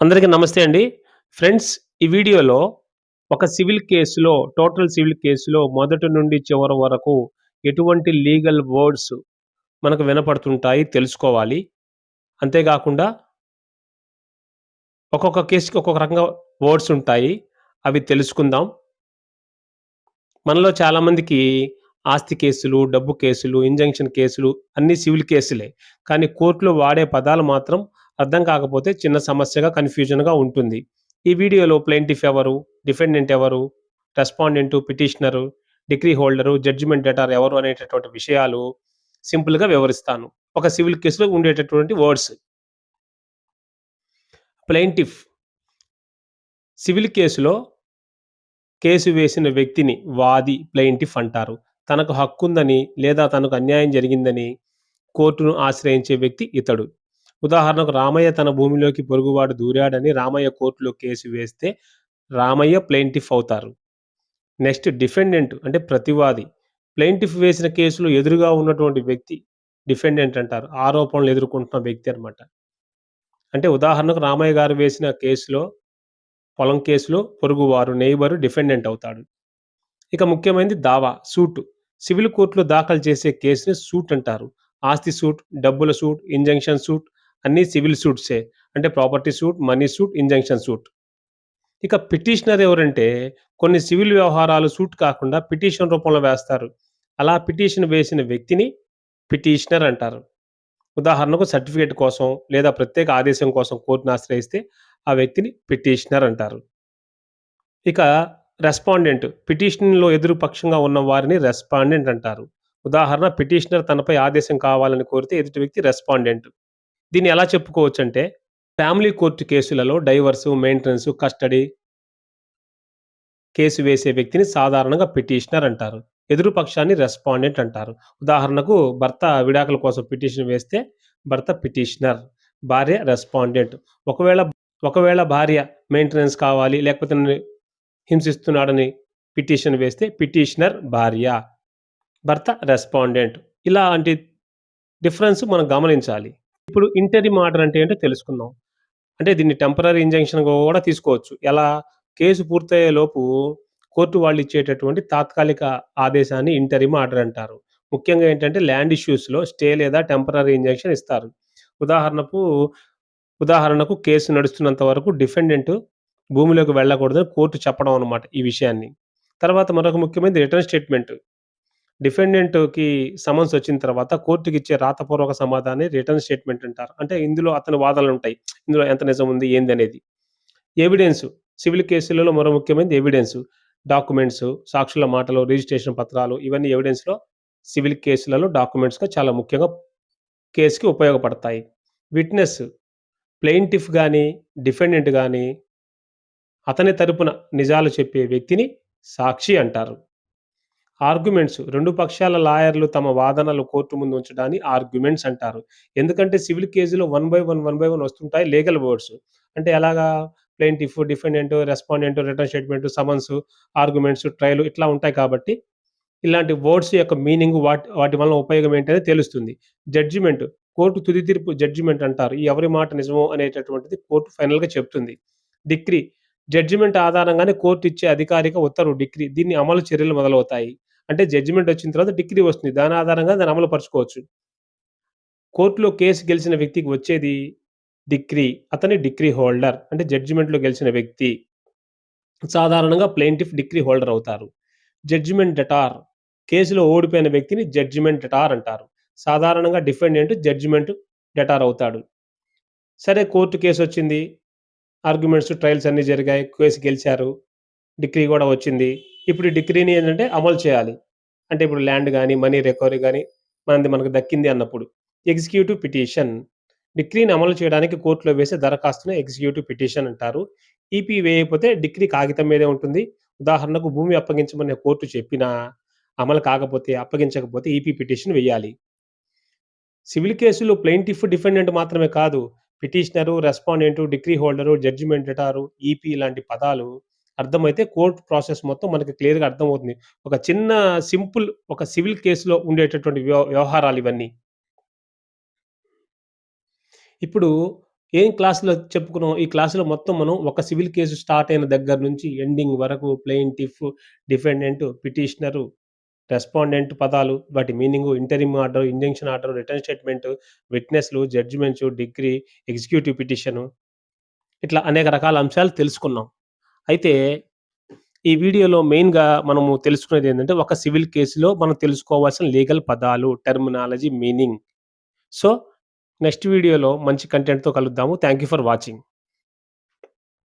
అందరికీ నమస్తే అండి. ఫ్రెండ్స్, ఈ వీడియోలో ఒక సివిల్ కేస్‌లో, టోటల్ సివిల్ కేస్‌లో మొదటి నుండి చివరి వరకు ఎటువంటి లీగల్ వర్డ్స్ మనకు వినపడుతుంటాయి తెలుసుకోవాలి. అంతేగాకుండా ఒక్కొక్క కేస్‌కి ఒక్కొక్క రకంగా వర్డ్స్ ఉంటాయి. అవి తెలుసుకుందాం. మనలో చాలామందికి ఆస్తి కేసులు, డబ్బు కేసులు, ఇంజంక్షన్ కేసులు అన్నీ సివిల్ కేసులే. కానీ కోర్ట్‌లో వాడే పదాలు మాత్రం అర్థం కాకపోతే చిన్న సమస్యగా, కన్‌ఫ్యూజన్‌గా ఉంటుంది. ఈ వీడియోలో ప్లెయింటిఫ్ ఎవరు? డిఫెండెంట్ ఎవరు? Respondent, petitioner, decree holder, judgment debtor ఎవరు అనేటటువంటి విషయాలు సింపుల్‌గా వివరిస్తాను. ఒక సివిల్ కేస్‌లో ఉండేటటువంటి వర్డ్స్. ప్లెయింటిఫ్ సివిల్ కేసులో కేసు వేసిన వ్యక్తిని వాది ప్లెయింటిఫ్ అంటారు. తనకు హక్కుందని లేదా తనకు అన్యాయం జరిగిందని కోర్టును ఆశ్రయించే వ్యక్తి ఇతడు. ఉదాహరణకు రామయ్య తన భూమిలోకి పొరుగువాడు దూరాడని రామయ్య కోర్టులో కేసు వేస్తే రామయ్య ప్లెయింటిఫ్ అవుతారు. నెక్స్ట్ డిఫెండెంట్ అంటే ప్రతివాది. ప్లెయింటిఫ్ వేసిన కేసులో ఎదురుగా ఉన్నటువంటి వ్యక్తి డిఫెండెంట్ అంటారు. ఆరోపణలు ఎదుర్కొంటున్న వ్యక్తి అనమాట. అంటే ఉదాహరణకు రామయ్య గారు వేసిన కేసులో పొలం కేసులో పొరుగువారు నెయిబర్ డిఫెండెంట్ అవుతాడు. ఇక ముఖ్యమైనది దావా, సూట్. సివిల్ కోర్టులో దాఖలు చేసే కేసుని సూట్ అంటారు. ఆస్తి సూట్, డబ్బుల సూట్, ఇంజంక్షన్ సూట్ అన్నీ సివిల్ సూట్సే. అంటే property suit, money suit, injunction suit. ఇక పిటిషనర్ ఎవరంటే కొన్ని సివిల్ వ్యవహారాలు సూట్ కాకుండా పిటిషన్ రూపంలో వేస్తారు. అలా పిటిషన్ వేసిన వ్యక్తిని పిటిషనర్ అంటారు. ఉదాహరణకు సర్టిఫికేట్ కోసం లేదా ప్రత్యేక ఆదేశం కోసం కోర్టుని ఆశ్రయిస్తే ఆ వ్యక్తిని పిటిషనర్ అంటారు. ఇక రెస్పాండెంట్ పిటిషన్‌లో ఎదురు పక్షంగా ఉన్న వారిని రెస్పాండెంట్ అంటారు. ఉదాహరణ పిటిషనర్ తనపై ఆదేశం కావాలని కోరితే ఎదుటి వ్యక్తి రెస్పాండెంట్. దీన్ని ఎలా చెప్పుకోవచ్చంటే ఫ్యామిలీ కోర్ట్ కేసులలో డైవర్సు, మెయింటెనెన్స్, కస్టడీ కేసు వేసే వ్యక్తిని సాధారణంగా పిటిషనర్ అంటారు. ఎదురు పక్షాన్ని రెస్పాండెంట్ అంటారు. ఉదాహరణకు భర్త విడాకుల కోసం పిటిషన్ వేస్తే భర్త పిటిషనర్, భార్య రెస్పాండెంట్. ఒకవేళ ఒకవేళ భార్య మెయింటెనెన్స్ కావాలి లేకపోతే నన్ను హింసిస్తున్నాడని పిటిషన్ వేస్తే పిటిషనర్ భార్య, భర్త రెస్పాండెంట్. ఇలాంటి డిఫరెన్స్ మనం గమనించాలి. ఇప్పుడు ఇంటరిమ్ ఆర్డర్ అంటే ఏంటో తెలుసుకుందాం. అంటే దీన్ని టెంపరరీ ఇంజంక్షన్‌గా గూడా తీసుకోవచ్చు. ఎలా? కేసు పూర్తయ్యేలోపు కోర్టు వాళ్ళు ఇచ్చేటటువంటి తాత్కాలిక ఆదేశాన్ని ఇంటరిమ్ ఆర్డర్ అంటారు. ముఖ్యంగా ఏంటంటే ల్యాండ్ ఇష్యూస్‌లో స్టే లేదా టెంపరరీ ఇంజంక్షన్ ఇస్తారు. ఉదాహరణకు, ఉదాహరణకు కేసు నడుస్తున్నంత వరకు డిఫెండెంట్ భూమిలోకి వెళ్ళకూడదని కోర్టు చెప్పడం అన్నమాట ఈ విషయాన్ని. తర్వాత మరొక ముఖ్యమైనది రిటర్న్ స్టేట్‌మెంట్. డిఫెండెంట్‌కి సమన్స్ వచ్చిన తర్వాత కోర్టుకిచ్చే రాతపూర్వక సమాధానాన్ని రిటర్న్ స్టేట్‌మెంట్ అంటారు. అంటే ఇందులో అతని వాదనలుంటాయి. ఇందులో ఎంత నిజం ఉంది ఏందనేది. ఎవిడెన్సు. సివిల్ కేసులలో మరో ముఖ్యమైనది ఎవిడెన్సు. డాక్యుమెంట్సు, సాక్షుల మాటలు, రిజిస్ట్రేషన్ పత్రాలు ఇవన్నీ ఎవిడెన్స్‌లో సివిల్ కేసులలో డాక్యుమెంట్స్‌గా చాలా ముఖ్యంగా కేస్‌కి ఉపయోగపడతాయి. విట్‌నెస్. ప్లెయింటిఫ్ గాని, డిఫెండెంట్ గాని అతని తరపున నిజాలు చెప్పే వ్యక్తిని సాక్షి అంటారు. ఆర్గ్యుమెంట్స్ 2 పక్షాల లాయర్‌లు తమ వాదనలు కోర్టు ముందు ఉంచడాన్ని ఆర్గ్యుమెంట్స్ అంటారు. ఎందుకంటే సివిల్ కేస్‌లో వన్ బై వన్ వస్తుంటాయి లీగల్ వర్డ్స్. అంటే ఎలాగా? Plaintiff, defendant, respondent, return statement, summons, arguments, trial ఇట్లా ఉంటాయి కాబట్టి ఇలాంటి వర్డ్స్ యొక్క మీనింగ్ వాటి వలన ఉపయోగం ఏంటనేది తెలుస్తుంది. జడ్జిమెంట్ కోర్టు తుది తీర్పు జడ్జిమెంట్ అంటారు. ఈ ఎవరి మాట నిజమో అనేటటువంటిది కోర్టు ఫైనల్‌గా చెప్తుంది. డిక్రీ జడ్జిమెంట్ ఆధారంగానే కోర్టు ఇచ్చే అధికారిక ఉత్తర్వు డిక్రీ. దీన్ని అమలు చర్యలు మొదలవుతాయి. అంటే జడ్జిమెంట్ వచ్చిన తర్వాత డిక్రీ వస్తుంది. దాని ఆధారంగా దాన్ని అమలు పరుచుకోవచ్చు. కోర్టులో కేస్ గెలిచిన వ్యక్తికి వచ్చేది డిక్రీ. అతని డిక్రీ హోల్డర్. అంటే జడ్జిమెంట్‌లో గెలిచిన వ్యక్తి. సాధారణంగా ప్లెయింటిఫ్ డిక్రీ హోల్డర్ అవుతారు. జడ్జిమెంట్ డెటార్ కేసులో ఓడిపోయిన వ్యక్తిని జడ్జిమెంట్ డెటార్ అంటారు. సాధారణంగా డిఫెండెంట్ జడ్జిమెంట్ డెటార్ అవుతాడు. సరే కోర్టు కేసొచ్చింది. ఆర్గ్యుమెంట్స్, ట్రయల్స్ అన్నీ జరిగాయి. కేస్ గెలిచారు. డిక్రీ గూడా వచ్చింది. ఇప్పుడు ఈ డిక్రీని ఏంటంటే అమలు చేయాలి. అంటే ఇప్పుడు ల్యాండ్ గాని, మనీ రికవరీ గాని మనకు దక్కింది అన్నప్పుడు. Executive petition. డిక్రీని అమలు చేయడానికి కోర్టులో వేసే దరఖాస్తుని ఎగ్జిక్యూటివ్ పిటిషన్ అంటారు. ఈపీ వేయకపోతే డిక్రీ కాగితం మీదే ఉంటుంది. ఉదాహరణకు భూమి అప్పగించమని కోర్టు చెప్పినా, అమలు కాకపోతే, అప్పగించకపోతే ఈపీ పిటిషన్ వేయాలి. సివిల్ కేసులో ప్లెయింటిఫ్, డిఫెండెంట్ మాత్రమే కాదు. Petitioner, respondent, decree holder, judgment debtor, EP ఇలాంటి పదాలు అర్థమైతే కోర్ట్ ప్రాసెస్ మొత్తం మనకి క్లియర్‌గా అర్థమవుతుంది. ఒక చిన్న సింపుల్ ఒక సివిల్ కేస్‌లో ఉండేటటువంటి వ్యవహారాలివన్నీ. ఇప్పుడు ఏం క్లాస్‌లో చెప్పుకున్నాం, ఈ క్లాస్‌లో మొత్తం మనం ఒక సివిల్ కేస్ స్టార్ట్ అయిన దగ్గర నుంచి ఎండింగ్ వరకు ప్లెయింటిఫ్, డిఫెండెంట్, పిటిషనరు, రెస్పాండెంట్ పదాలు, వాటి meaning, interim order, injunction order, written statement, విట్‌నెస్‌లు, జడ్జిమెంట్సు, డిగ్రీ, ఎగ్జిక్యూటివ్ పిటిషను ఇట్లా అనేక రకాల అంశాలు తెలుసుకున్నాం. అయితే ఈ వీడియోలో మెయిన్‌గా మనము తెలుసుకునేదేంటంటే, ఒక సివిల్ కేస్‌లో మనం తెలుసుకోవాల్సిన లీగల్ పదాలు, టెర్మినాలజీ, మీనింగ్. సో, నెక్స్ట్ వీడియోలో మంచి కంటెంట్‌తో కలుద్దాము. Thank you for watching.